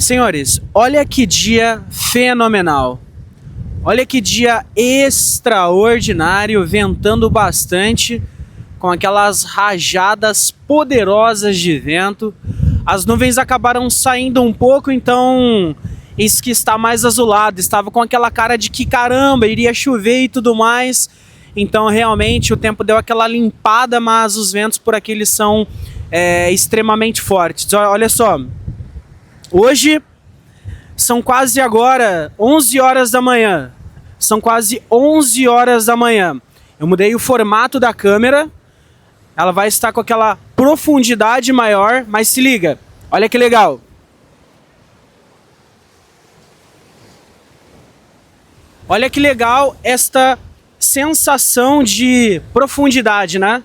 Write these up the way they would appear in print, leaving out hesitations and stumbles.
Senhores, olha que dia fenomenal. Olha que dia extraordinário, ventando bastante, com aquelas rajadas poderosas de vento. As nuvens acabaram saindo um pouco, então isso que está mais azulado. Estava com aquela cara de que caramba, iria chover e tudo mais. Então realmente o tempo deu aquela limpada, mas os ventos por aqui eles são extremamente fortes. Olha só, hoje são quase agora 11 horas da manhã. São quase 11 horas da manhã. Eu mudei o formato da câmera. Ela vai estar com aquela profundidade maior, mas se liga, olha que legal. Olha que legal esta sensação de profundidade, né?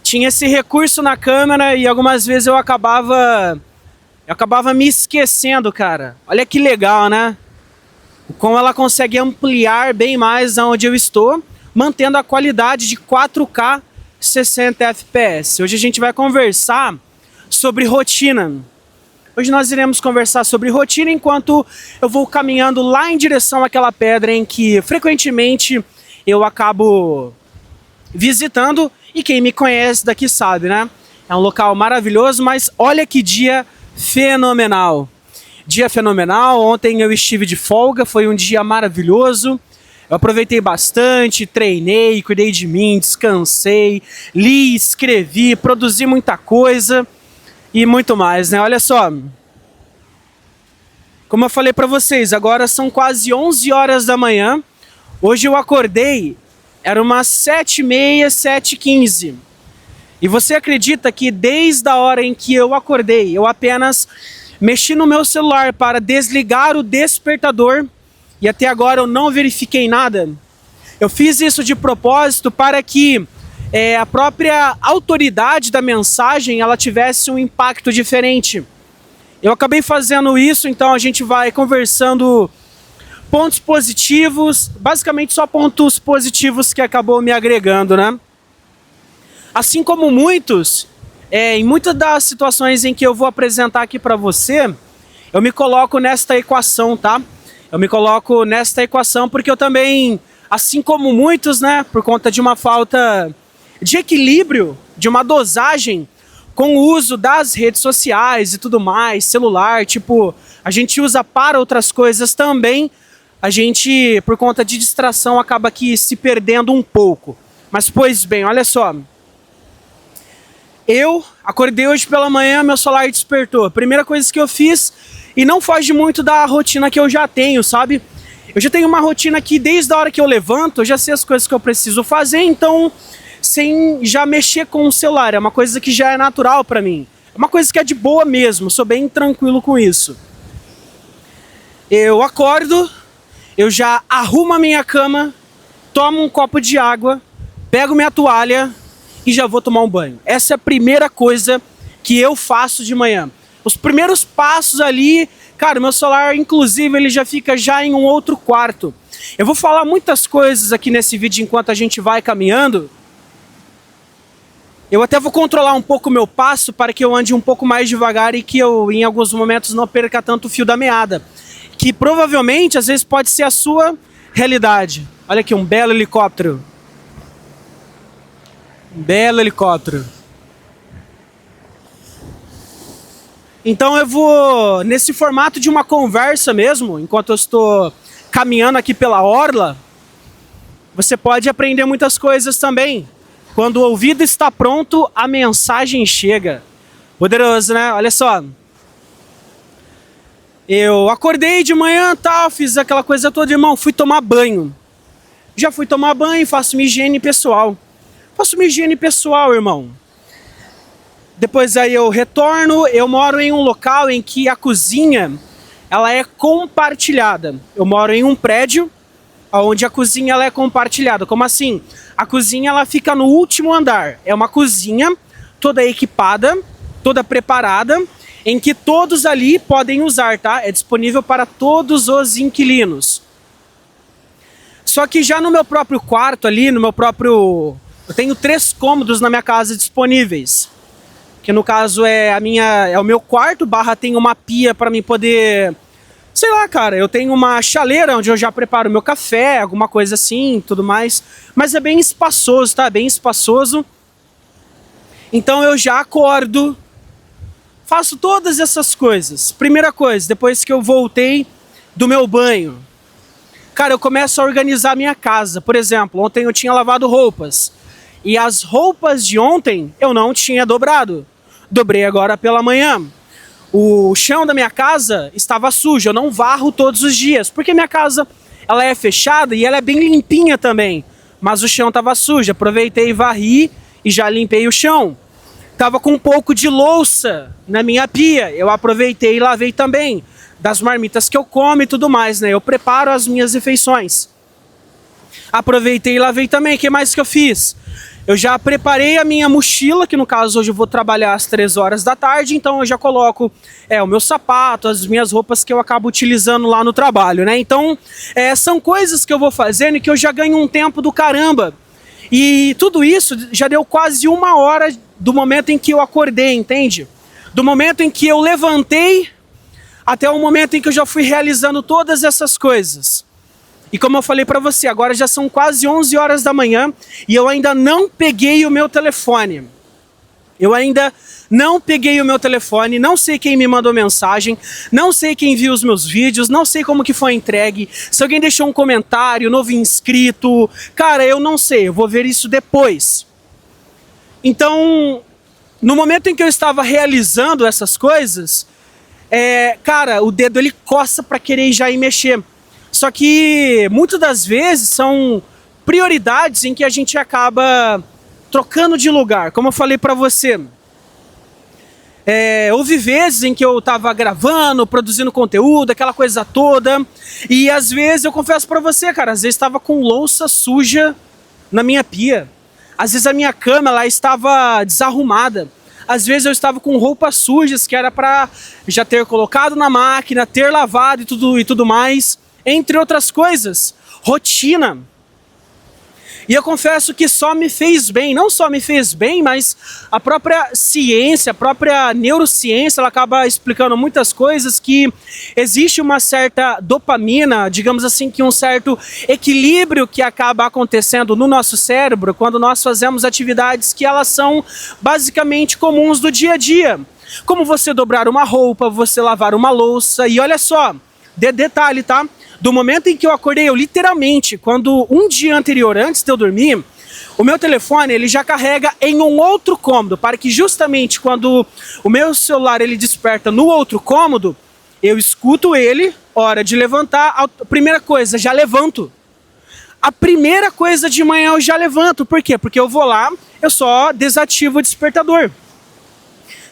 Tinha esse recurso na câmera e algumas vezes eu acabava me esquecendo, cara. Olha que legal, né? Como ela consegue ampliar bem mais aonde eu estou, mantendo a qualidade de 4K 60 FPS. Hoje a gente vai conversar sobre rotina. Hoje nós iremos conversar sobre rotina enquanto eu vou caminhando lá em direção àquela pedra em que frequentemente eu acabo visitando, e quem me conhece daqui sabe, né? É um local maravilhoso, mas olha que dia fenomenal. Dia fenomenal, ontem eu estive de folga, foi um dia maravilhoso. Eu aproveitei bastante, treinei, cuidei de mim, descansei, li, escrevi, produzi muita coisa e muito mais, né? Olha só, como eu falei para vocês, agora são quase 11 horas da manhã. Hoje eu acordei, era umas 7h30, 7h15. E você acredita que desde a hora em que eu acordei, eu apenas mexi no meu celular para desligar o despertador e até agora eu não verifiquei nada? Eu fiz isso de propósito para que a própria autoridade da mensagem ela tivesse um impacto diferente. Eu acabei fazendo isso, então a gente vai conversando pontos positivos, basicamente só pontos positivos que acabou me agregando, né? Assim como muitos, em muitas das situações em que eu vou apresentar aqui para você, eu me coloco nesta equação, tá? Eu me coloco nesta equação porque eu também, assim como muitos, né, por conta de uma falta de equilíbrio, de uma dosagem com o uso das redes sociais e tudo mais, celular, tipo, a gente usa para outras coisas também, a gente, por conta de distração, acaba aqui se perdendo um pouco. Mas, pois bem, olha só. Eu acordei hoje pela manhã, meu celular despertou. A primeira coisa que eu fiz, e não foge muito da rotina que eu já tenho, sabe? Eu já tenho uma rotina que desde a hora que eu levanto, eu já sei as coisas que eu preciso fazer, então, sem já mexer com o celular, é uma coisa que já é natural pra mim. É uma coisa que é de boa mesmo, sou bem tranquilo com isso. Eu acordo, eu já arrumo a minha cama, tomo um copo de água, pego minha toalha e já vou tomar um banho. Essa é a primeira coisa que eu faço de manhã. Os primeiros passos ali, cara, meu celular, inclusive, ele já fica já em um outro quarto. Eu vou falar muitas coisas aqui nesse vídeo enquanto a gente vai caminhando. Eu até vou controlar um pouco o meu passo para que eu ande um pouco mais devagar e que eu, em alguns momentos, não perca tanto o fio da meada. Que provavelmente, às vezes, pode ser a sua realidade. Olha aqui, um belo helicóptero. Um belo helicóptero. Então eu vou, nesse formato de uma conversa mesmo, enquanto eu estou caminhando aqui pela orla, você pode aprender muitas coisas também. Quando o ouvido está pronto, a mensagem chega. Poderoso, né? Olha só. Eu acordei de manhã, tal, fiz aquela coisa toda, irmão, fui tomar banho. Já fui tomar banho, faço minha higiene pessoal. Faço minha higiene pessoal, irmão. Depois aí eu retorno, eu moro em um local em que a cozinha, ela é compartilhada. Eu moro em um prédio onde a cozinha ela é compartilhada. Como assim? A cozinha ela fica no último andar. É uma cozinha toda equipada, toda preparada, em que todos ali podem usar, tá? É disponível para todos os inquilinos. Só que já no meu próprio quarto ali, no meu próprio... Eu tenho 3 cômodos na minha casa disponíveis. que no caso é o meu quarto, barra tem uma pia para mim poder, sei lá, cara, eu tenho uma chaleira onde eu já preparo meu café, alguma coisa assim, tudo mais, mas é bem espaçoso, tá? Bem espaçoso. Então eu já acordo, faço todas essas coisas. Primeira coisa, depois que eu voltei do meu banho, cara, eu começo a organizar a minha casa. Por exemplo, ontem eu tinha lavado roupas. E as roupas de ontem eu não tinha dobrado. Dobrei agora pela manhã. O chão da minha casa estava sujo. Eu não varro todos os dias. Porque minha casa ela é fechada e ela é bem limpinha também. Mas o chão estava sujo. Aproveitei e varri e já limpei o chão. Tava com um pouco de louça na minha pia. Eu aproveitei e lavei também. Das marmitas que eu como e tudo mais, né? Eu preparo as minhas refeições. Aproveitei e lavei também. O que mais que eu fiz? Eu já preparei a minha mochila, que no caso hoje eu vou trabalhar às 3 horas da tarde, então eu já coloco o meu sapato, as minhas roupas que eu acabo utilizando lá no trabalho, né? Então, são coisas que eu vou fazendo e que eu já ganho um tempo do caramba. E tudo isso já deu quase 1 hora do momento em que eu acordei, entende? Do momento em que eu levantei até o momento em que eu já fui realizando todas essas coisas. E como eu falei para você, agora já são quase 11 horas da manhã e eu ainda não peguei o meu telefone. Eu ainda não peguei o meu telefone, não sei quem me mandou mensagem, não sei quem viu os meus vídeos, não sei como que foi entregue, se alguém deixou um comentário, novo inscrito, cara, eu não sei, eu vou ver isso depois. Então, no momento em que eu estava realizando essas coisas, cara, o dedo ele coça para querer já ir mexer. Só que muitas das vezes são prioridades em que a gente acaba trocando de lugar. Como eu falei para você, houve vezes em que eu estava gravando, produzindo conteúdo, aquela coisa toda. E às vezes, eu confesso para você, cara, às vezes estava com louça suja na minha pia. Às vezes a minha cama lá estava desarrumada. Às vezes eu estava com roupas sujas que era para já ter colocado na máquina, ter lavado e tudo mais. Entre outras coisas, rotina. E eu confesso que só me fez bem, não só me fez bem, mas a própria ciência, a própria neurociência, ela acaba explicando muitas coisas, que existe uma certa dopamina, digamos assim, que um certo equilíbrio que acaba acontecendo no nosso cérebro quando nós fazemos atividades que elas são basicamente comuns do dia a dia. Como você dobrar uma roupa, você lavar uma louça, e olha só, detalhe, tá? Do momento em que eu acordei, eu literalmente, quando um dia anterior, antes de eu dormir, o meu telefone ele já carrega em um outro cômodo, para que justamente quando o meu celular ele desperta no outro cômodo, eu escuto ele, hora de levantar, a primeira coisa, já levanto. A primeira coisa de manhã eu já levanto, por quê? Porque eu vou lá, eu só desativo o despertador.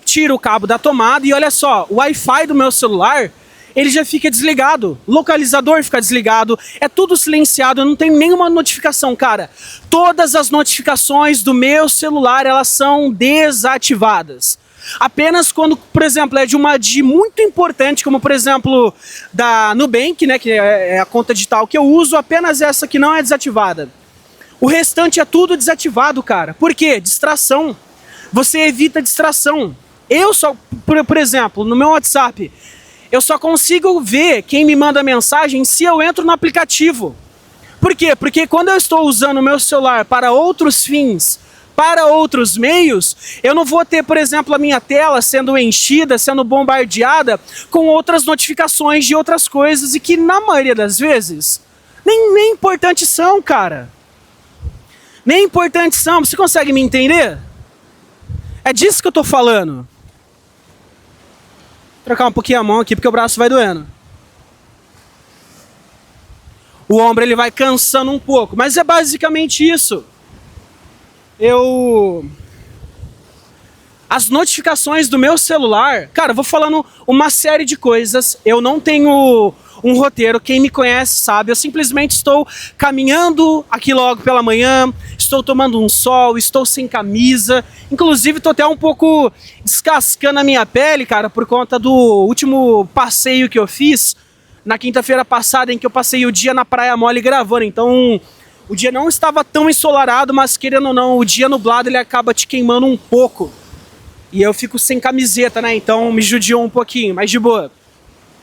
Tiro o cabo da tomada e olha só, o Wi-Fi do meu celular, ele já fica desligado, localizador fica desligado, é tudo silenciado, não tem nenhuma notificação, cara. Todas as notificações do meu celular, elas são desativadas. Apenas quando, por exemplo, é de muito importante, como por exemplo, da Nubank, né, que é a conta digital que eu uso, apenas essa que não é desativada. O restante é tudo desativado, cara. Por quê? Distração. Você evita distração. Eu só, por exemplo, no meu WhatsApp, eu só consigo ver quem me manda mensagem se eu entro no aplicativo. Por quê? Porque quando eu estou usando o meu celular para outros fins, para outros meios, eu não vou ter, por exemplo, a minha tela sendo enchida, sendo bombardeada com outras notificações de outras coisas e que na maioria das vezes nem importantes são, cara. Nem importantes são. Você consegue me entender? É disso que eu tô falando. Trocar um pouquinho a mão aqui porque o braço vai doendo. O ombro ele vai cansando um pouco, mas é basicamente isso. As notificações do meu celular, cara, eu vou falando uma série de coisas. Eu não tenho um roteiro, quem me conhece sabe, eu simplesmente estou caminhando aqui logo pela manhã, estou tomando um sol, estou sem camisa, inclusive estou até um pouco descascando a minha pele, cara, por conta do último passeio que eu fiz, na quinta-feira passada, em que eu passei o dia na Praia Mole gravando, então o dia não estava tão ensolarado, mas querendo ou não, o dia nublado ele acaba te queimando um pouco. E eu fico sem camiseta, né? Então me judiou um pouquinho, mas de boa.